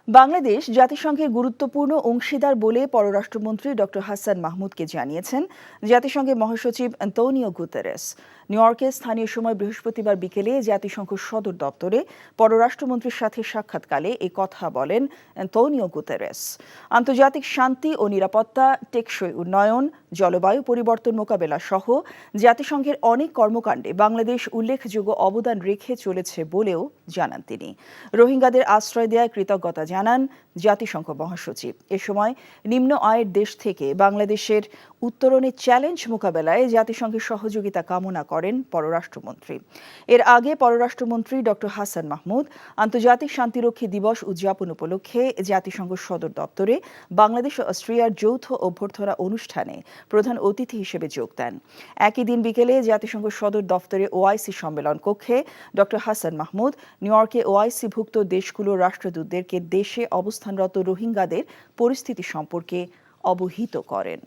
বাংলাদেশ জাতিসংঘের গুরুত্বপূর্ণ অংশীদার বলে পররাষ্ট্রমন্ত্রী ডক্টর হাসান মাহমুদকে জানিয়েছেন জাতিসংঘের মহাসচিব অ্যান্তোনিও গুতেরেস। নিউ ইয়র্কে স্থানীয় সময় বৃহস্পতিবার বিকেলে জাতিসংঘ সদর দপ্তরে পররাষ্ট্রমন্ত্রীর সাথে সাক্ষাৎকালে এ কথা বলেন অ্যান্তোনিও গুতেরেস। আন্তর্জাতিক শান্তি ও নিরাপত্তা, টেকসই উন্নয়ন, জলবায়ু পরিবর্তন মোকাবেলা সহ জাতিসংঘের অনেক কর্মকাণ্ডে বাংলাদেশ উল্লেখযোগ্য অবদান রেখে চলেছে বলেও জানান তিনি। রোহিঙ্গাদের আশ্রয় দেওয়ায় কৃতজ্ঞতা জানান জাতিসংঘ মহাসচিব। এ সময় নিম্ন আয়ের দেশ থেকে বাংলাদেশের উত্তরণে চ্যালেঞ্জ মোকাবেলায় জাতিসংঘের সহযোগিতা কামনা করেন পররাষ্ট্রমন্ত্রী। এর আগে পররাষ্ট্রমন্ত্রী ডক্টর হাসান মাহমুদ আন্তর্জাতিক শান্তিরক্ষী দিবস উদযাপন উপলক্ষে জাতিসংঘ সদর দপ্তরে বাংলাদেশ ও অস্ট্রিয়ার যৌথ অভ্যর্থনা অনুষ্ঠানে প্রধান অতিথি হিসেবে যোগ দেন। একই দিন বিকেলে জাতিসংঘ সদর দপ্তরে ওআইসি সম্মেলন কক্ষে ডক্টর হাসান মাহমুদ নিউ ইয়র্কে ওআইসিভুক্ত দেশগুলোর রাষ্ট্রদূতদেরকে দেশে অবস্থানরত রোহিঙ্গাদের পরিস্থিতি সম্পর্কে অবহিত করেন।